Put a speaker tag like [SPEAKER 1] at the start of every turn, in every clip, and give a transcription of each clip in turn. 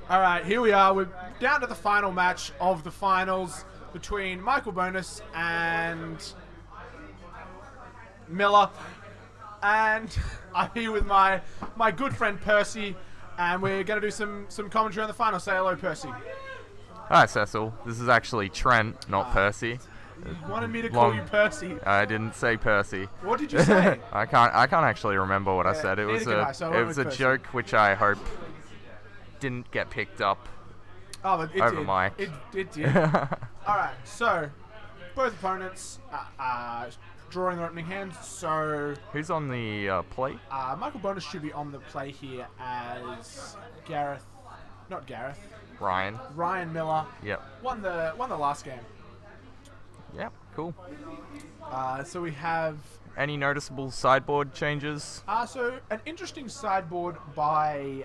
[SPEAKER 1] All right, here we are. We're down to the final match of the finals between Michael Bonus and Miller. And I'm here with my good friend Percy, and we're going to do some commentary on the final. Say hello, Percy.
[SPEAKER 2] Hi, Cecil. This is actually Trent, not Percy.
[SPEAKER 1] You wanted me to call you Percy.
[SPEAKER 2] I didn't say Percy.
[SPEAKER 1] What did you say?
[SPEAKER 2] I can't actually remember what I said. It was a
[SPEAKER 1] Percy.
[SPEAKER 2] joke which I hope didn't get picked up
[SPEAKER 1] Oh, it
[SPEAKER 2] over
[SPEAKER 1] did.
[SPEAKER 2] mic.
[SPEAKER 1] It did. All right, so both opponents drawing their opening hands. So
[SPEAKER 2] Who's on the plate?
[SPEAKER 1] Michael Bonus should be on the play here as Ryan Miller.
[SPEAKER 2] Yep.
[SPEAKER 1] Won the last game.
[SPEAKER 2] Yep. Cool.
[SPEAKER 1] So we have
[SPEAKER 2] Any noticeable sideboard changes?
[SPEAKER 1] so an interesting sideboard by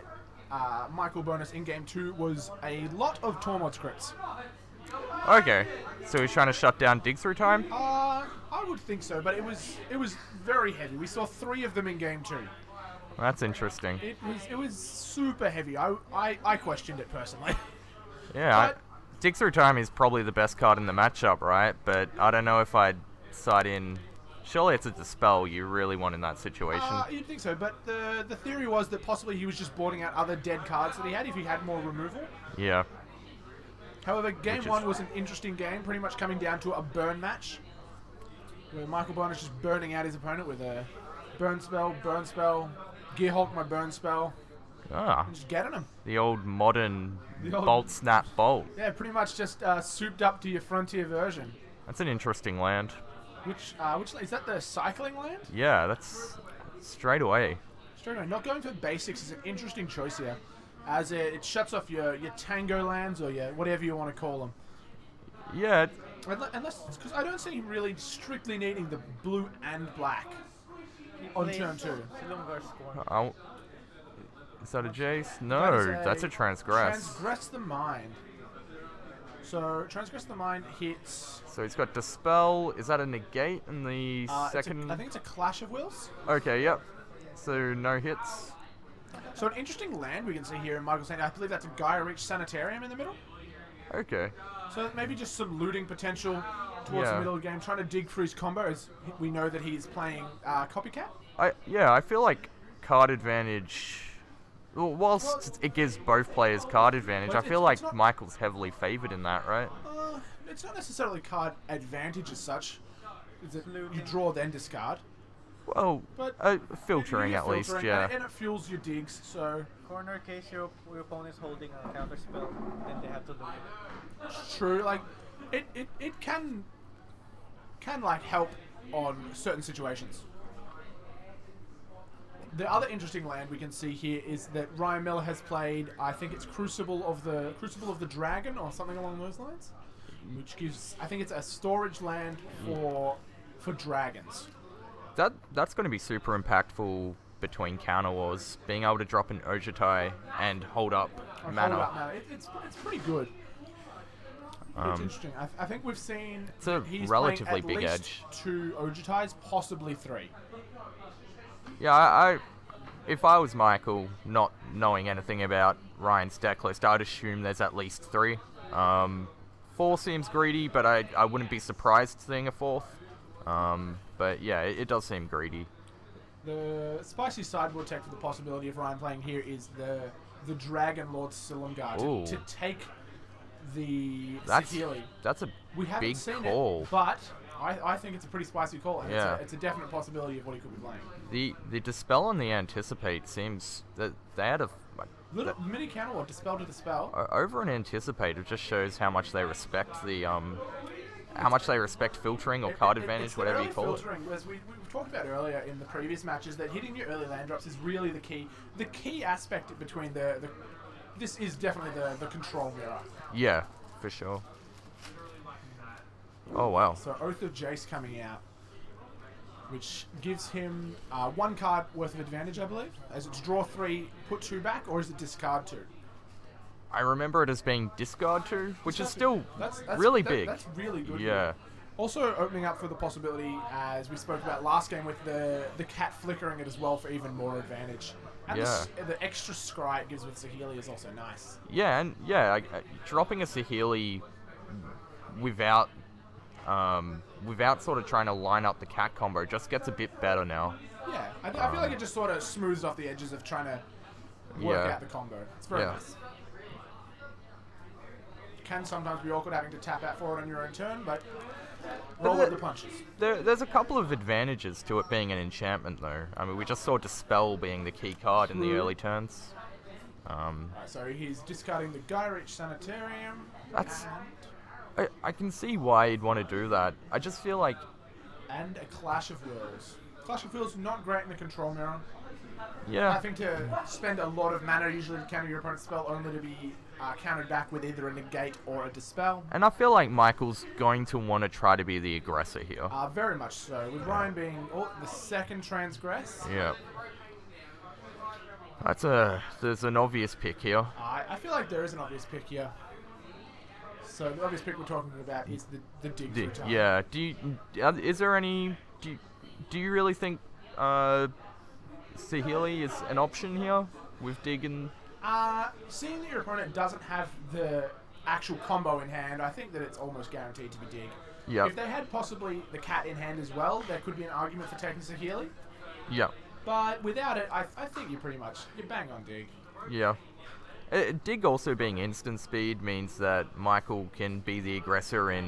[SPEAKER 1] Michael Bonus in game 2 was a lot of Tormod scripts.
[SPEAKER 2] Okay. So he's trying to shut down dig through time?
[SPEAKER 1] I would think so, but it was very heavy. We saw 3 of them in game 2.
[SPEAKER 2] That's interesting.
[SPEAKER 1] It was super heavy. I questioned it personally.
[SPEAKER 2] Yeah.
[SPEAKER 1] But-
[SPEAKER 2] Dig through time is probably the best card in the matchup, right? But I don't know if I'd side in. Surely it's a dispel you really want in that situation.
[SPEAKER 1] You'd think so, but the theory was that possibly he was just boarding out other dead cards that he had if he had more removal.
[SPEAKER 2] Yeah.
[SPEAKER 1] However, game 1 was an interesting game, pretty much coming down to a burn match, where Michael Bonus just burning out his opponent with a burn spell, Gearhulk my burn spell, and just getting him.
[SPEAKER 2] The old modern
[SPEAKER 1] The old-
[SPEAKER 2] bolt snap bolt.
[SPEAKER 1] Yeah, pretty much just souped up to your frontier version.
[SPEAKER 2] That's an interesting land.
[SPEAKER 1] Which is that the cycling land?
[SPEAKER 2] Yeah, that's straight away.
[SPEAKER 1] Straight away. Not going for basics is an interesting choice here, as it shuts off your tango lands or your whatever you want to call them.
[SPEAKER 2] Yeah,
[SPEAKER 1] Unless, because I don't see him really strictly needing the blue and black on turn 2.
[SPEAKER 3] Silumgar Scorn.
[SPEAKER 2] is that a Jace?
[SPEAKER 1] That
[SPEAKER 2] No,
[SPEAKER 1] is
[SPEAKER 2] that's a transgress.
[SPEAKER 1] Transgress the Mind. So, Transgress the Mind hits...
[SPEAKER 2] So he's got dispel. Is that a negate in the second?
[SPEAKER 1] I think it's a Clash of Wills.
[SPEAKER 2] Okay, yep. So no hits.
[SPEAKER 1] So an interesting land we can see here in Michael's hand. I believe that's a Gaia Reach Sanitarium in the middle.
[SPEAKER 2] Okay.
[SPEAKER 1] So maybe just some looting potential towards the
[SPEAKER 2] Yeah.
[SPEAKER 1] middle of the game, trying to dig through his combo, as we know that he's playing Copycat.
[SPEAKER 2] I feel like card advantage. Well, whilst it gives both players card advantage,
[SPEAKER 1] Well,
[SPEAKER 2] I feel
[SPEAKER 1] it's
[SPEAKER 2] like
[SPEAKER 1] not-
[SPEAKER 2] Michael's heavily favored in that, right?
[SPEAKER 1] It's not necessarily card advantage as such. Is it you
[SPEAKER 3] Looting.
[SPEAKER 1] draw then discard?
[SPEAKER 2] Well,
[SPEAKER 1] But
[SPEAKER 2] filtering
[SPEAKER 1] You
[SPEAKER 2] at
[SPEAKER 1] get
[SPEAKER 2] least,
[SPEAKER 1] filtering,
[SPEAKER 2] yeah.
[SPEAKER 1] and it fuels your digs, so
[SPEAKER 3] Corner case your opponent is holding a counter spell, then they have to loot it.
[SPEAKER 1] it's true. Like it can like help on certain situations. The other interesting land we can see here is that Ryan Miller has played, I think it's Crucible of the Dragon or something along those lines, which gives, I think it's a storage land for dragons.
[SPEAKER 2] That's going to be super impactful between counter wars, being able to drop an Ojutai and hold up
[SPEAKER 1] Or
[SPEAKER 2] mana.
[SPEAKER 1] hold up mana. It's pretty good. It's interesting. I think we've seen
[SPEAKER 2] It's a
[SPEAKER 1] he's
[SPEAKER 2] relatively
[SPEAKER 1] playing
[SPEAKER 2] big
[SPEAKER 1] at least
[SPEAKER 2] edge.
[SPEAKER 1] 2 Ojutais, possibly 3.
[SPEAKER 2] Yeah, if I was Michael, not knowing anything about Ryan's deck list, I'd assume there's at least 3. 4 seems greedy, but I wouldn't be surprised seeing a 4th. But yeah, it does seem greedy.
[SPEAKER 1] The spicy sideboard tech for the possibility of Ryan playing here is the Dragon Lord Silumgar
[SPEAKER 2] Ooh.
[SPEAKER 1] to take the
[SPEAKER 2] That's
[SPEAKER 1] Saheeli.
[SPEAKER 2] that's a
[SPEAKER 1] We haven't
[SPEAKER 2] big
[SPEAKER 1] seen
[SPEAKER 2] call.
[SPEAKER 1] it, but I think it's a pretty spicy call. And
[SPEAKER 2] Yeah.
[SPEAKER 1] it's a definite possibility of what he could be playing.
[SPEAKER 2] The dispel and the anticipate seems that they had a
[SPEAKER 1] Little mini counterlord, dispel to dispel.
[SPEAKER 2] over an anticipate. It just shows how much they respect the how much they respect filtering or card advantage,
[SPEAKER 1] it's the
[SPEAKER 2] whatever
[SPEAKER 1] early
[SPEAKER 2] you call it.
[SPEAKER 1] filtering, as we've talked about earlier in the previous matches, that hitting your early land drops is really the key. The key aspect between this is definitely the control mirror.
[SPEAKER 2] Yeah, for sure. Oh wow.
[SPEAKER 1] So Oath of Jace coming out, which gives him 1 card worth of advantage, I believe. As it's draw 3, put 2 back, or is it discard 2?
[SPEAKER 2] I remember it as being discard 2, which is still
[SPEAKER 1] That's
[SPEAKER 2] really
[SPEAKER 1] that-
[SPEAKER 2] big.
[SPEAKER 1] That's really good.
[SPEAKER 2] Yeah.
[SPEAKER 1] Also opening up for the possibility, as we spoke about last game, with the cat flickering it as well for even more advantage. And
[SPEAKER 2] Yeah.
[SPEAKER 1] the extra scry it gives with Saheeli is also nice.
[SPEAKER 2] Yeah, and yeah, dropping a Saheeli without without sort of trying to line up the cat combo just gets a bit better now.
[SPEAKER 1] Yeah, I feel like it just sort of smooths off the edges of trying to work
[SPEAKER 2] Yeah.
[SPEAKER 1] out the combo. It's very
[SPEAKER 2] Yeah.
[SPEAKER 1] nice. Can sometimes be awkward having to tap out for it on your own turn, but roll with the punches.
[SPEAKER 2] There's a couple of advantages to it being an enchantment, though. I mean, we just saw Dispel being the key card in the
[SPEAKER 1] True.
[SPEAKER 2] early turns.
[SPEAKER 1] Right, so he's discarding the Gyrich Sanitarium.
[SPEAKER 2] That's-
[SPEAKER 1] and-
[SPEAKER 2] I can see why you'd want to do that. I just feel like,
[SPEAKER 1] and a Clash of Wills. Clash of Wills not great in the control mirror.
[SPEAKER 2] yeah,
[SPEAKER 1] Having to spend a lot of mana usually to counter your opponent's spell, only to be countered back with either a negate or a dispel.
[SPEAKER 2] and I feel like Michael's going to want to try to be the aggressor here.
[SPEAKER 1] Very much so. With Ryan being the second transgress,
[SPEAKER 2] Yeah. There's an obvious pick here.
[SPEAKER 1] I feel like there is an obvious pick here. So the obvious pick we're talking about is the dig through time.
[SPEAKER 2] Yeah. Is there any? Do you really think Saheeli is an option here with Dig and?
[SPEAKER 1] Seeing that your opponent doesn't have the actual combo in hand, I think that it's almost guaranteed to be dig.
[SPEAKER 2] Yep.
[SPEAKER 1] If they had possibly the cat in hand as well, there could be an argument for taking Saheeli.
[SPEAKER 2] Yeah.
[SPEAKER 1] But without it, I think you're bang on dig.
[SPEAKER 2] Yeah. Dig also being instant speed means that Michael can be the aggressor in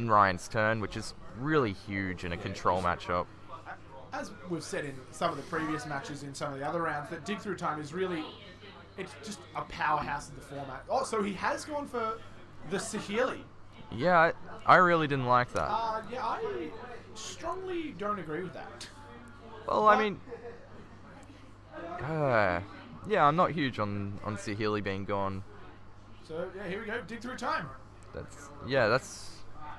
[SPEAKER 2] Ryan's turn, which is really huge in a control matchup.
[SPEAKER 1] As we've said in some of the previous matches in some of the other rounds, that dig through time is really, it's just a powerhouse of the format. Oh, so he has gone for the Saheeli.
[SPEAKER 2] Yeah, I really didn't like that.
[SPEAKER 1] Yeah, I strongly don't agree with that.
[SPEAKER 2] Well, I mean, yeah, I'm not huge on Saheeli being gone.
[SPEAKER 1] So yeah, here we go, dig through time.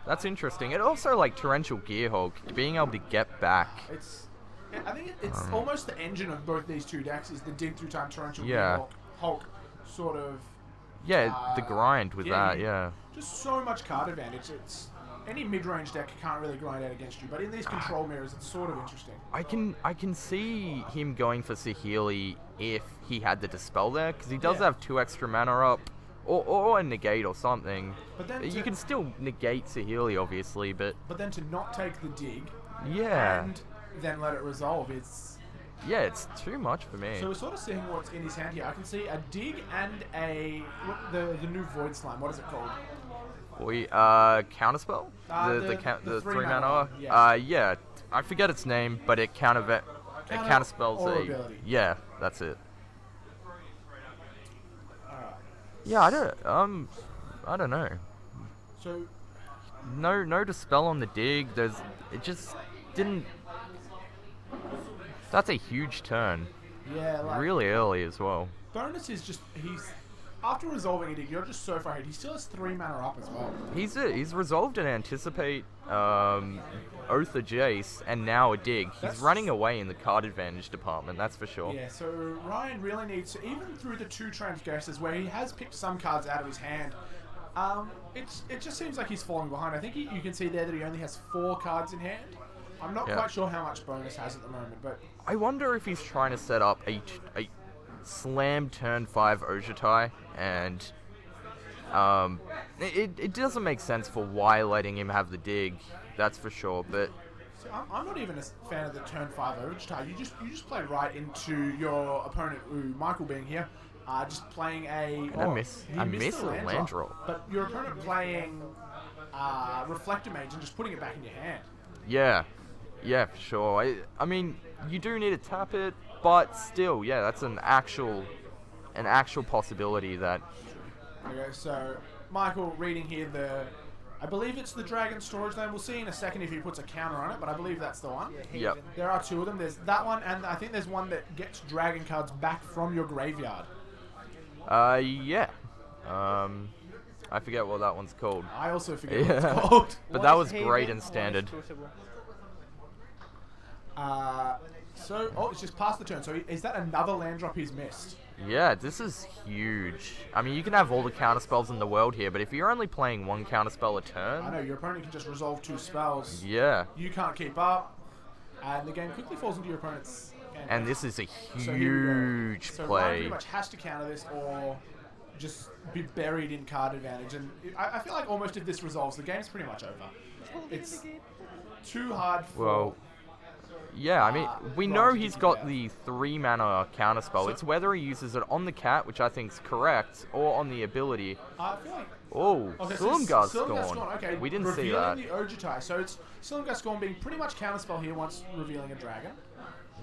[SPEAKER 2] That's interesting. And also like Torrential Gearhulk, being able to get back.
[SPEAKER 1] I think it's almost the engine of both these two decks is the dig through time torrential
[SPEAKER 2] Yeah.
[SPEAKER 1] Hulk sort of.
[SPEAKER 2] Yeah, the grind with that. Yeah.
[SPEAKER 1] Just so much card advantage. It's any mid-range deck can't really grind out against you, but in these control mirrors, it's sort of interesting.
[SPEAKER 2] I can see him going for Saheeli if he had the Dispel there, because he does
[SPEAKER 1] Yeah.
[SPEAKER 2] have 2 extra mana up, or a negate or something.
[SPEAKER 1] But then
[SPEAKER 2] You can still negate Saheeli, obviously, but
[SPEAKER 1] But then to not take the dig
[SPEAKER 2] yeah,
[SPEAKER 1] and then let it resolve, it's.
[SPEAKER 2] it's too much for me.
[SPEAKER 1] So we're sort of seeing what's in his hand here. I can see a dig and the new Void Slime. What is it called?
[SPEAKER 2] Counterspell?
[SPEAKER 1] The
[SPEAKER 2] the 3
[SPEAKER 1] 3-mana
[SPEAKER 2] mana?
[SPEAKER 1] one, yeah.
[SPEAKER 2] Yeah, I forget its name, but it counterspells
[SPEAKER 1] or
[SPEAKER 2] a.
[SPEAKER 1] ability.
[SPEAKER 2] Yeah, that's it.
[SPEAKER 1] Alright.
[SPEAKER 2] Yeah, I don't know.
[SPEAKER 1] So
[SPEAKER 2] No Dispel on the dig. It just didn't. That's a huge turn,
[SPEAKER 1] yeah, like
[SPEAKER 2] really early as well.
[SPEAKER 1] bonus is just he's after resolving a dig, you're just so far ahead. He still has 3 mana up as well.
[SPEAKER 2] He's resolved an Anticipate, Oath of Jace, and now a dig. He's
[SPEAKER 1] That's-
[SPEAKER 2] running away in the card advantage department, that's for sure.
[SPEAKER 1] Yeah, so Ryan really needs to, even through the 2 transgressors where he has picked some cards out of his hand, it just seems like he's falling behind. I think you can see there that he only has 4 cards in hand. I'm not
[SPEAKER 2] Yeah.
[SPEAKER 1] quite sure how much bonus has at the moment, but
[SPEAKER 2] I wonder if he's trying to set up a slam turn 5 Ojutai, and it doesn't make sense for why letting him have the dig, that's for sure, but
[SPEAKER 1] so I'm not even a fan of the turn 5 Overcharge. You just play right into your opponent, Michael being here, just playing a...
[SPEAKER 2] I miss
[SPEAKER 1] he
[SPEAKER 2] a
[SPEAKER 1] missed the
[SPEAKER 2] land drop.
[SPEAKER 1] But your opponent playing Reflector Mage and just putting it back in your hand.
[SPEAKER 2] Yeah, for sure. I mean, you do need to tap it, but still, yeah, that's an actual possibility that.
[SPEAKER 1] Okay, so Michael reading here I believe it's the Dragon Storage Land. We'll see in a second if he puts a counter on it, but I believe that's the one.
[SPEAKER 2] Yep.
[SPEAKER 1] There are 2 of them. There's that one, and I think there's one that gets Dragon cards back from your graveyard.
[SPEAKER 2] Yeah. I forget what that one's called.
[SPEAKER 1] I also forget what it's
[SPEAKER 2] Yeah.
[SPEAKER 1] called.
[SPEAKER 2] But
[SPEAKER 3] One
[SPEAKER 2] that
[SPEAKER 3] is
[SPEAKER 2] was
[SPEAKER 3] Haven,
[SPEAKER 2] great
[SPEAKER 3] one
[SPEAKER 2] in
[SPEAKER 3] is
[SPEAKER 2] standard.
[SPEAKER 3] Crucible.
[SPEAKER 1] It's just past the turn. So is that another land drop he's missed?
[SPEAKER 2] Yeah, this is huge. I mean, you can have all the counterspells in the world here, but if you're only playing 1 counterspell a
[SPEAKER 1] I know,
[SPEAKER 2] turn,
[SPEAKER 1] your opponent can just resolve 2 spells.
[SPEAKER 2] yeah.
[SPEAKER 1] You can't keep up, and the game quickly falls into your opponent's
[SPEAKER 2] And this is a
[SPEAKER 1] So here we go.
[SPEAKER 2] huge
[SPEAKER 1] So Ryan
[SPEAKER 2] play.
[SPEAKER 1] pretty much has to counter this or just be buried in card advantage. And I feel like almost if this resolves, the game's pretty much over. It's too hard for...
[SPEAKER 2] Well, yeah, I mean, we
[SPEAKER 1] Ryan
[SPEAKER 2] know
[SPEAKER 1] to
[SPEAKER 2] he's
[SPEAKER 1] dig
[SPEAKER 2] got
[SPEAKER 1] it out.
[SPEAKER 2] the 3-mana counterspell.
[SPEAKER 1] So-
[SPEAKER 2] It's whether he uses it on the cat, which I think's correct, or on the ability.
[SPEAKER 1] I feel like...
[SPEAKER 2] Oh,
[SPEAKER 1] Okay, so
[SPEAKER 2] Silumgar's
[SPEAKER 1] Silumgar's
[SPEAKER 2] gone.
[SPEAKER 1] Okay,
[SPEAKER 2] We didn't see
[SPEAKER 1] revealing
[SPEAKER 2] that.
[SPEAKER 1] the Ojutai. So it's Silumgar's gone being pretty much counterspell here once revealing a dragon.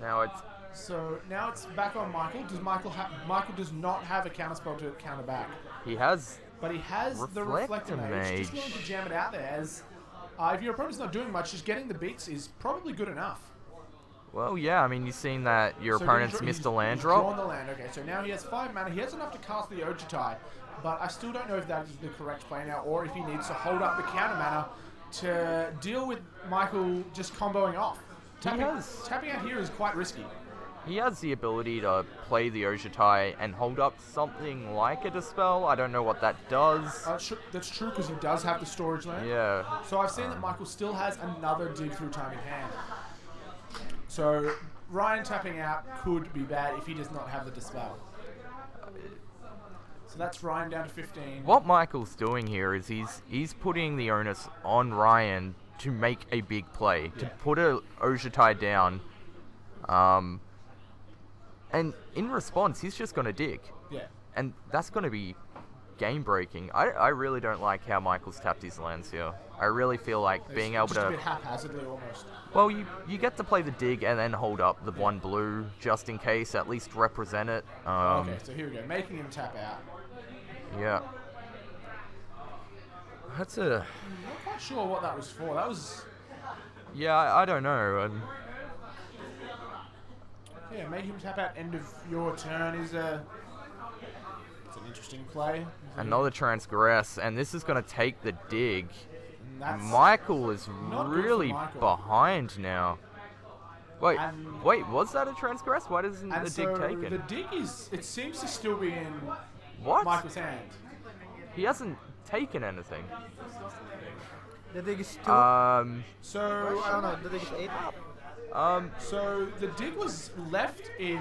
[SPEAKER 2] Now it's
[SPEAKER 1] So now it's back on Michael. Michael does not have a counterspell to counter back.
[SPEAKER 2] he has.
[SPEAKER 1] But he has the Reflector Mage. Just willing to jam it out there as if your opponent's not doing much, just getting the beats is probably good enough.
[SPEAKER 2] Well, yeah, I mean, you've seen that your
[SPEAKER 1] So
[SPEAKER 2] opponent's
[SPEAKER 1] he's
[SPEAKER 2] missed a land
[SPEAKER 1] drawn
[SPEAKER 2] drop.
[SPEAKER 1] the land. Okay, so now he has 5 mana. He has enough to cast the Ojutai, but I still don't know if that is the correct play now, or if he needs to hold up the counter mana to deal with Michael just comboing off. Tapping out here is quite risky.
[SPEAKER 2] He has the ability to play the Ojutai and hold up something like a Dispel. I don't know what that does.
[SPEAKER 1] That's true because he does have the storage land.
[SPEAKER 2] Yeah.
[SPEAKER 1] So I've seen that Michael still has another dig through time in hand. So Ryan tapping out could be bad if he does not have the Dispel. So that's Ryan down to 15.
[SPEAKER 2] What Michael's doing here is he's putting the onus on Ryan to make a big play, to put a Ojutai down. And in response, he's just going to dig.
[SPEAKER 1] Yeah.
[SPEAKER 2] And that's going to be game-breaking. I really don't like how Michael's tapped his lands here. I really feel like being able
[SPEAKER 1] just a
[SPEAKER 2] to...
[SPEAKER 1] bit haphazardly almost.
[SPEAKER 2] Well, you get to play the dig and then hold up the 1 blue just in case, at least represent it.
[SPEAKER 1] Okay, so here we go. Making him tap out.
[SPEAKER 2] Yeah. That's a...
[SPEAKER 1] Not quite sure what that was for. That was...
[SPEAKER 2] Yeah, I don't know.
[SPEAKER 1] Yeah, make him tap out end of your turn is a... It's an interesting play.
[SPEAKER 2] Another transgress, and this is going to take the dig.
[SPEAKER 1] And that's
[SPEAKER 2] Michael is
[SPEAKER 1] not good for
[SPEAKER 2] really
[SPEAKER 1] Michael.
[SPEAKER 2] behind now. Wait,
[SPEAKER 1] And-
[SPEAKER 2] wait, was that a transgress? Why doesn't
[SPEAKER 1] And
[SPEAKER 2] the
[SPEAKER 1] so
[SPEAKER 2] dig taken?
[SPEAKER 1] the dig is... It seems to still be in
[SPEAKER 2] What?
[SPEAKER 1] Michael's hand.
[SPEAKER 2] He hasn't taken anything.
[SPEAKER 3] The dig is 2.
[SPEAKER 1] So...
[SPEAKER 3] I don't know. The dig is 8.
[SPEAKER 1] So the dig was left in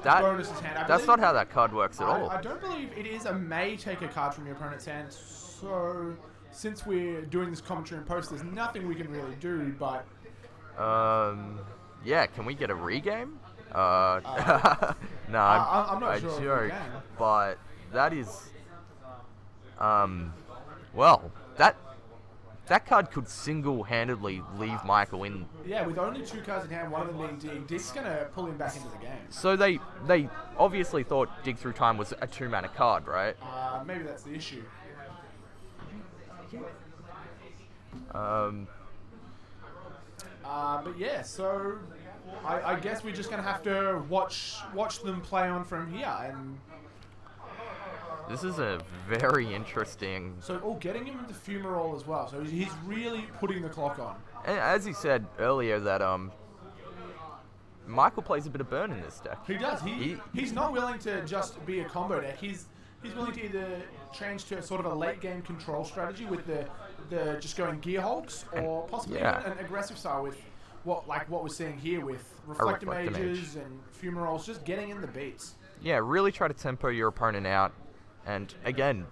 [SPEAKER 2] That-
[SPEAKER 1] Bonus's hand. I
[SPEAKER 2] That's
[SPEAKER 1] believe-
[SPEAKER 2] not how that card works at all.
[SPEAKER 1] I don't believe it is a may take a card from your opponent's hand. So since we're doing this commentary in post, there's nothing we can really do. But
[SPEAKER 2] Yeah, can we get a regame? No,
[SPEAKER 1] I'm not
[SPEAKER 2] I
[SPEAKER 1] sure if we
[SPEAKER 2] joke,
[SPEAKER 1] can.
[SPEAKER 2] but that is, well, that card could single-handedly leave Michael in.
[SPEAKER 1] yeah, with only 2 cards in hand, one of them being dig, dig's gonna pull him back into the game.
[SPEAKER 2] So they obviously thought Dig Through Time was a 2-mana card, right?
[SPEAKER 1] Maybe that's the issue. But yeah, so I guess we're just gonna have to watch them play on from here, and
[SPEAKER 2] This is a very interesting.
[SPEAKER 1] so getting him into Fumarole as well. So he's really putting the clock on.
[SPEAKER 2] And as he said earlier, that Michael plays a bit of burn in this deck.
[SPEAKER 1] He does. He's not willing to just be a combo deck. He's willing to either change to a sort of a late game control strategy with the just going Gear Hulks, or possibly
[SPEAKER 2] yeah.
[SPEAKER 1] even an aggressive style with what we're seeing here with Reflector
[SPEAKER 2] Reflector
[SPEAKER 1] Mages and Fumaroles, just getting in the beats.
[SPEAKER 2] Yeah, really try to tempo your opponent out, and again,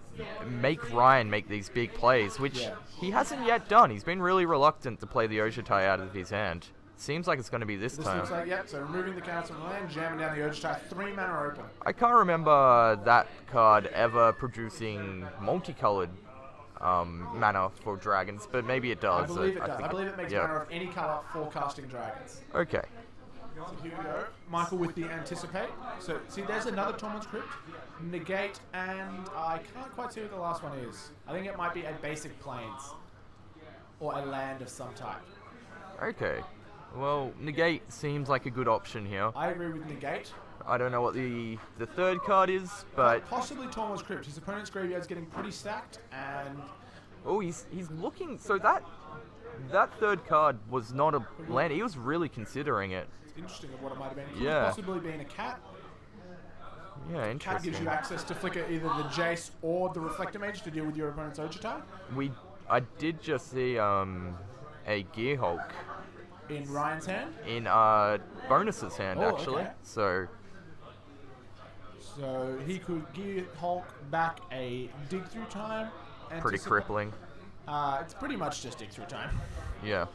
[SPEAKER 2] make Ryan make these big plays, which
[SPEAKER 1] Yeah.
[SPEAKER 2] he hasn't yet done. He's been really reluctant to play the Ojutai out of his hand. Seems like it's going to be this
[SPEAKER 1] This
[SPEAKER 2] time.
[SPEAKER 1] looks like, yep, so removing the counters from the land, jamming down the Ojutai, 3 mana open.
[SPEAKER 2] I can't remember that card ever producing multicolored mana for dragons, but maybe it does.
[SPEAKER 1] I believe it does.
[SPEAKER 2] think
[SPEAKER 1] I believe it makes
[SPEAKER 2] yeah.
[SPEAKER 1] mana of any color for casting dragons.
[SPEAKER 2] Okay.
[SPEAKER 1] So here we go. Michael with the Anticipate. So, see, there's another Tormund's Crypt. Negate, and I can't quite see what the last one is. I think it might be a basic plains. Or a land of some type.
[SPEAKER 2] Okay. Well, Negate seems like a good option here.
[SPEAKER 1] I agree with Negate.
[SPEAKER 2] I don't know what the third card is, but
[SPEAKER 1] Possibly Tormund's Crypt. His opponent's graveyard's getting pretty stacked, and
[SPEAKER 2] oh, he's looking. So that third card was not a land. He was really considering it.
[SPEAKER 1] it's interesting of what it might have been. It could
[SPEAKER 2] Yeah.
[SPEAKER 1] have possibly been a cat.
[SPEAKER 2] Yeah,
[SPEAKER 1] Cat
[SPEAKER 2] interesting.
[SPEAKER 1] gives you access to flicker either the Jace or the Reflector Mage to deal with your opponent's Ojutai.
[SPEAKER 2] I did just see a Gear Hulk
[SPEAKER 1] In Ryan's hand?
[SPEAKER 2] In Bonus's hand,
[SPEAKER 1] Oh,
[SPEAKER 2] actually.
[SPEAKER 1] okay.
[SPEAKER 2] So,
[SPEAKER 1] So he could give Hulk back a dig through time.
[SPEAKER 2] pretty crippling.
[SPEAKER 1] It's pretty much just dig through time.
[SPEAKER 2] Yeah.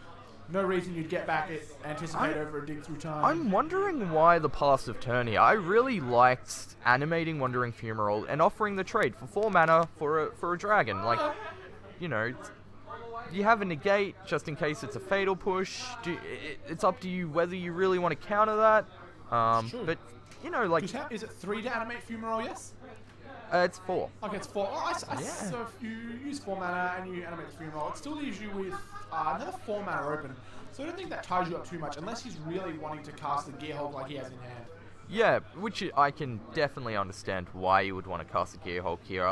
[SPEAKER 1] No reason you'd get back it, anticipate over a dig through time.
[SPEAKER 2] I'm wondering why the passive turn here. I really liked animating Wandering Fumarole and offering the trade for 4 mana for a dragon. Like, you know, you have a negate just in case it's a fatal push. It's up to you whether you really want to counter that.
[SPEAKER 1] True.
[SPEAKER 2] But, you know, like,
[SPEAKER 1] Is it 3 to animate Fumarole, yes?
[SPEAKER 2] it's 4.
[SPEAKER 1] Okay, it's 4. So if you use 4 mana and you animate the Fumarole, it still leaves you with another 4 mana open. So I don't think that ties you up too much, unless he's really wanting to cast the Gearhulk like he has in hand.
[SPEAKER 2] Yeah, which I can definitely understand why you would want to cast a Gearhulk here.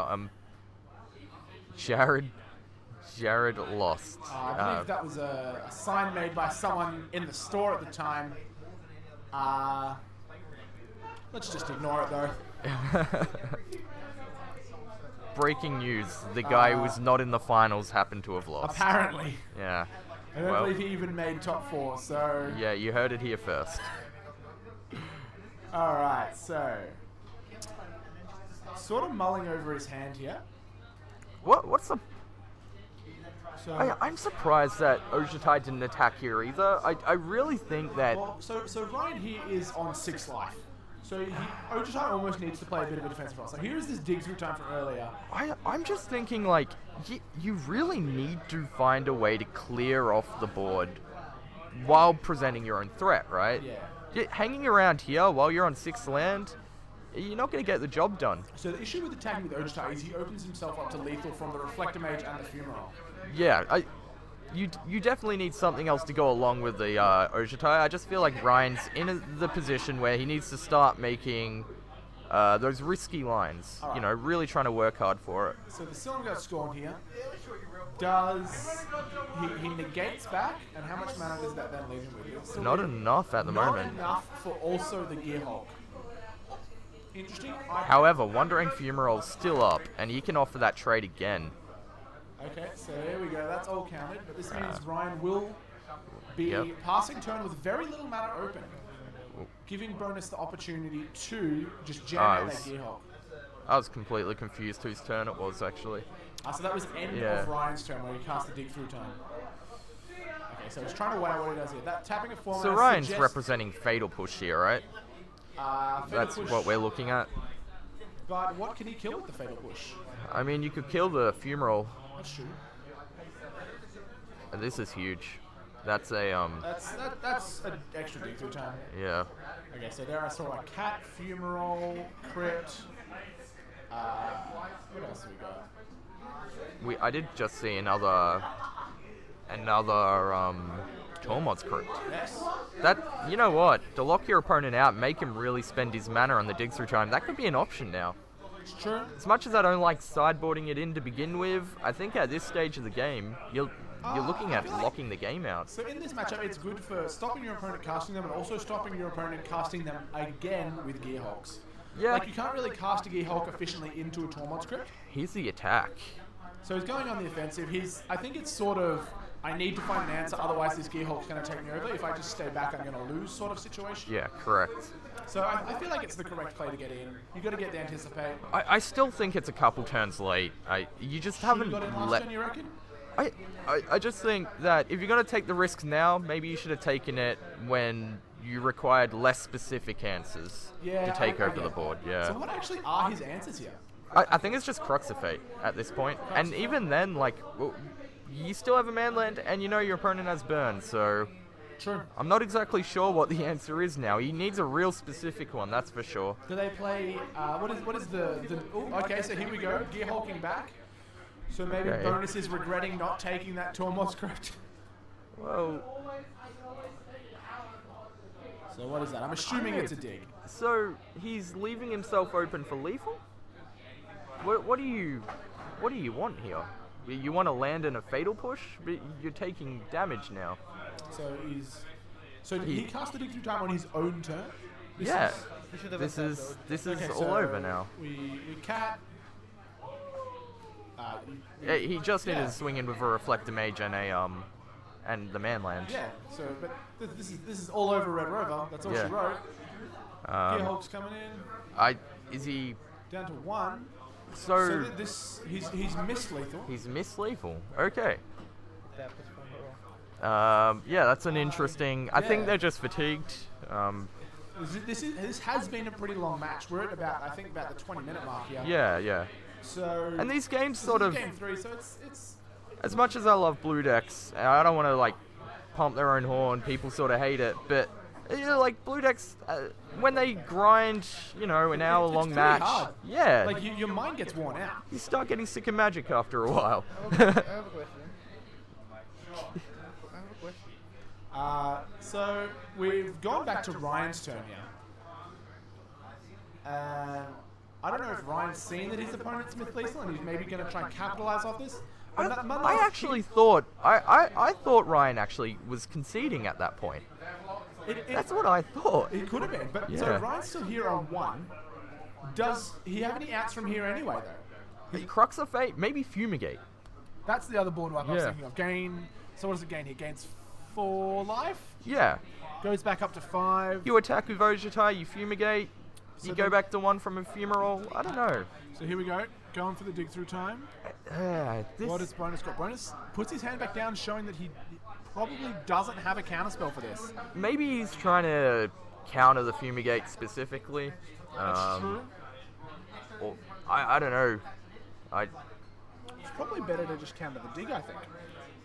[SPEAKER 2] Jared lost.
[SPEAKER 1] I believe that was a sign made by someone in the store at the time. Let's just ignore it though.
[SPEAKER 2] Breaking news: the guy who was not in the finals happened to have lost.
[SPEAKER 1] Apparently.
[SPEAKER 2] Yeah.
[SPEAKER 1] I don't
[SPEAKER 2] Well,
[SPEAKER 1] believe he even made top 4, so...
[SPEAKER 2] yeah, you heard it here first.
[SPEAKER 1] Alright, so... Sort of mulling over his hand here.
[SPEAKER 2] What's the?
[SPEAKER 1] So,
[SPEAKER 2] I'm surprised that Ojutai didn't attack here either. I really think that.
[SPEAKER 1] well, so Ryan here is on 6 life. So Ojutai almost needs to play a bit of a defensive role. So here is this dig through time from earlier.
[SPEAKER 2] I'm just thinking, like, you really need to find a way to clear off the board while presenting your own threat, right?
[SPEAKER 1] Yeah.
[SPEAKER 2] Hanging around here while you're on 6th land, you're not going to get the job done.
[SPEAKER 1] So the issue with attacking with Ojutai is he opens himself up to lethal from the Reflector Mage and the Fumarole.
[SPEAKER 2] Yeah, you definitely need something else to go along with the Ojutai. I just feel like Ryan's in the position where he needs to start making those risky lines. You know, really trying to work hard for it.
[SPEAKER 1] So the Silumgar Scorn here does... He negates back, and how much mana does that then leave him with? Still
[SPEAKER 2] Not
[SPEAKER 1] leave-
[SPEAKER 2] enough at the
[SPEAKER 1] Not
[SPEAKER 2] moment.
[SPEAKER 1] enough for also the Gearhulk. Interesting.
[SPEAKER 2] However, Wandering Fumarole's still up, and he can offer that trade again.
[SPEAKER 1] Okay, so there we go. That's all counted. But this means Ryan will be
[SPEAKER 2] Yep.
[SPEAKER 1] passing turn with very little mana open, giving Bonus the opportunity to just jam out that Gearhulk.
[SPEAKER 2] I was completely confused whose turn it was, actually.
[SPEAKER 1] So that was end
[SPEAKER 2] Yeah.
[SPEAKER 1] of Ryan's turn where he cast the dig through time. Okay, so he's trying to weigh out what he does here. That tapping a 4
[SPEAKER 2] So
[SPEAKER 1] mana
[SPEAKER 2] Ryan's
[SPEAKER 1] suggests,
[SPEAKER 2] representing Fatal Push here, right?
[SPEAKER 1] Fatal
[SPEAKER 2] That's
[SPEAKER 1] Push,
[SPEAKER 2] what we're looking at.
[SPEAKER 1] But what can he kill with the Fatal Push?
[SPEAKER 2] I mean, you could kill the Fumarole.
[SPEAKER 1] That's true.
[SPEAKER 2] This is huge. That's a,
[SPEAKER 1] That's an extra dig through time.
[SPEAKER 2] yeah.
[SPEAKER 1] Okay, so there I saw a Cat, Fumarole, Crypt. What else have we got?
[SPEAKER 2] I did just see another Tormod's Crypt.
[SPEAKER 1] Yes.
[SPEAKER 2] That, you know what? To lock your opponent out, make him really spend his mana on the dig through time. That could be an option now.
[SPEAKER 1] It's true.
[SPEAKER 2] As much as I don't like sideboarding it in to begin with, I think at this stage of the game, you're looking at locking the game out.
[SPEAKER 1] So in this matchup, it's good for stopping your opponent casting them and also stopping your opponent casting them again with Gearhulks.
[SPEAKER 2] Yeah.
[SPEAKER 1] Like, you can't really cast a Gearhulk efficiently into a Tormod script.
[SPEAKER 2] Here's the attack.
[SPEAKER 1] So he's going on the offensive. I think it's sort of, I need to find an answer, otherwise this Gearhulk's going to take me over. If I just stay back, I'm going to lose sort of situation.
[SPEAKER 2] Yeah, correct.
[SPEAKER 1] So I feel like it's the correct play to get in. You got to get the anticipate.
[SPEAKER 2] I still think it's a couple turns late. You just
[SPEAKER 1] Should have
[SPEAKER 2] haven't
[SPEAKER 1] got in last
[SPEAKER 2] let.
[SPEAKER 1] turn, you reckon?
[SPEAKER 2] I just think that if you're going to take the risks now, maybe you should have taken it when you required less specific answers
[SPEAKER 1] Yeah,
[SPEAKER 2] to take
[SPEAKER 1] I
[SPEAKER 2] over
[SPEAKER 1] get
[SPEAKER 2] the
[SPEAKER 1] that.
[SPEAKER 2] board. Yeah.
[SPEAKER 1] So what actually are his answers here?
[SPEAKER 2] I think it's just Crux of Fate at this point. And even then, like, you still have a manland, and you know your opponent has burn, so
[SPEAKER 1] True.
[SPEAKER 2] I'm not exactly sure what the answer is now. He needs a real specific one, that's for sure.
[SPEAKER 1] Do they play, what is the okay, so here we go, Gearhulking back. So maybe
[SPEAKER 2] Okay.
[SPEAKER 1] Bonus is regretting not taking that Tormod script.
[SPEAKER 2] Well,
[SPEAKER 1] So what is that? I'm assuming it's a dig.
[SPEAKER 2] so he's leaving himself open for lethal? What do you want here? You want to land in a fatal push? But you're taking damage now.
[SPEAKER 1] So did he cast the dig through time on his own turn?
[SPEAKER 2] Yeah.
[SPEAKER 3] He should have
[SPEAKER 2] This
[SPEAKER 3] attacked
[SPEAKER 2] is
[SPEAKER 1] Okay,
[SPEAKER 2] all
[SPEAKER 1] so
[SPEAKER 2] over now.
[SPEAKER 1] We cat.
[SPEAKER 2] He just needed
[SPEAKER 1] Yeah.
[SPEAKER 2] to swing in with a Reflector Mage and a and the Manland.
[SPEAKER 1] Yeah. So, but this is all over Red Rover. That's all
[SPEAKER 2] Yeah.
[SPEAKER 1] she wrote. Gearhulk's coming in
[SPEAKER 2] Is he
[SPEAKER 1] down to 1.
[SPEAKER 2] so?
[SPEAKER 1] So he's missed lethal.
[SPEAKER 2] He's Miss Lethal. Okay.
[SPEAKER 3] Tap is from the roll.
[SPEAKER 2] Yeah, that's an interesting. I think
[SPEAKER 1] Yeah.
[SPEAKER 2] they're just fatigued.
[SPEAKER 1] This has been a pretty long match. We're at about the 20-minute mark here.
[SPEAKER 2] Yeah.
[SPEAKER 1] So
[SPEAKER 2] And these games
[SPEAKER 1] this
[SPEAKER 2] sort
[SPEAKER 1] is
[SPEAKER 2] of,
[SPEAKER 1] game 3. So it's
[SPEAKER 2] as much as I love Blue Decks, I don't want to like pump their own horn. People sort of hate it, but like Blue Decks, when they grind, an hour-long
[SPEAKER 1] pretty
[SPEAKER 2] match,
[SPEAKER 1] hard.
[SPEAKER 2] yeah,
[SPEAKER 1] like your mind gets worn out.
[SPEAKER 2] you start getting sick of Magic after a while.
[SPEAKER 3] I have a question.
[SPEAKER 1] So we've gone back to Ryan's turn here. I don't know if Ryan's seen that his opponent's Myth Lethal and he's maybe going to try and capitalize off this. But
[SPEAKER 2] I actually thought I thought Ryan actually was conceding at that point. That's what I thought.
[SPEAKER 1] It could have been, but so
[SPEAKER 2] Yeah.
[SPEAKER 1] Ryan's still here on 1. Does he have any outs from here anyway, though?
[SPEAKER 2] Crux of Fate, maybe Fumigate.
[SPEAKER 1] That's the other board wipe I was
[SPEAKER 2] Yeah.
[SPEAKER 1] thinking of. Gain. So what does it gain? He gains 4 life.
[SPEAKER 2] Yeah.
[SPEAKER 1] Goes back up to 5.
[SPEAKER 2] You attack with Ojutai, you Fumigate, you
[SPEAKER 1] So
[SPEAKER 2] go
[SPEAKER 1] then-
[SPEAKER 2] back to 1 from Ephemeral. I don't know.
[SPEAKER 1] So here we go. Going for the dig through time.
[SPEAKER 2] This,
[SPEAKER 1] What has bonus got? Bonus puts his hand back down, showing that he probably doesn't have a counterspell for this.
[SPEAKER 2] maybe he's trying to counter the Fumigate specifically.
[SPEAKER 1] That's true.
[SPEAKER 2] Or, I don't know.
[SPEAKER 1] It's probably better to just counter the dig, I think.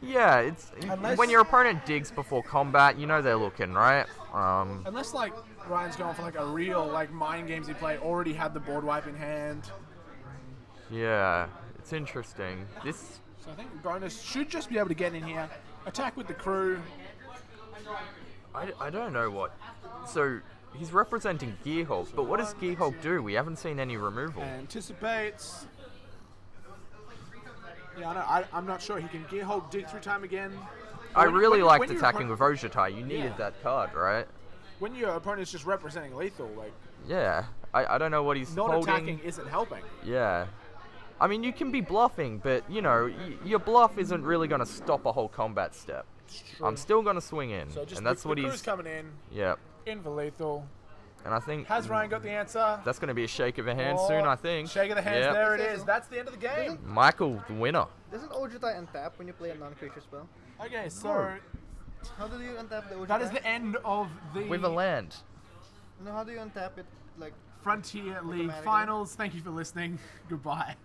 [SPEAKER 2] Yeah, it's
[SPEAKER 1] Unless-
[SPEAKER 2] when your opponent digs before combat, they're looking, right?
[SPEAKER 1] Unless like Ryan's going for like a real like mind games he play, already had the board wipe in hand.
[SPEAKER 2] Yeah, it's interesting. This,
[SPEAKER 1] So I think bonus should just be able to get in here, attack with the crew.
[SPEAKER 2] I don't know what. So he's representing Gearhulk, but what does Gearhulk do? We haven't seen any removal.
[SPEAKER 1] Anticipates. Yeah, I know. I'm not sure. He can Gearhulk dig through time again.
[SPEAKER 2] I
[SPEAKER 1] When-
[SPEAKER 2] really
[SPEAKER 1] when-
[SPEAKER 2] liked
[SPEAKER 1] when your
[SPEAKER 2] attacking
[SPEAKER 1] opponent-
[SPEAKER 2] with Ojutai. You needed
[SPEAKER 1] Yeah.
[SPEAKER 2] that card, right?
[SPEAKER 1] When your opponent's just representing lethal, like
[SPEAKER 2] Yeah. I don't know what he's
[SPEAKER 1] not
[SPEAKER 2] holding.
[SPEAKER 1] attacking isn't helping.
[SPEAKER 2] Yeah. I mean, you can be bluffing, but, your bluff isn't really going to stop a whole combat step. I'm still going to swing in.
[SPEAKER 1] So just
[SPEAKER 2] and that's
[SPEAKER 1] the
[SPEAKER 2] what
[SPEAKER 1] crew's
[SPEAKER 2] he's...
[SPEAKER 1] coming in
[SPEAKER 2] Yeah.
[SPEAKER 1] for lethal.
[SPEAKER 2] And I think...
[SPEAKER 1] Has Ryan got the answer?
[SPEAKER 2] That's going to be a shake of a hand soon, I think.
[SPEAKER 1] Shake of the hands.
[SPEAKER 2] Yep.
[SPEAKER 1] There it is. That's the end of the game.
[SPEAKER 2] Michael, the winner.
[SPEAKER 3] Doesn't Ojutai untap when you play a non-creature spell?
[SPEAKER 1] Okay, so
[SPEAKER 3] How do you untap the Ojutai?
[SPEAKER 1] that is the end of the
[SPEAKER 2] With a land.
[SPEAKER 3] No, how do you untap it? Like,
[SPEAKER 1] Frontier League
[SPEAKER 3] Automatically.
[SPEAKER 1] Finals. Thank you for listening. Goodbye.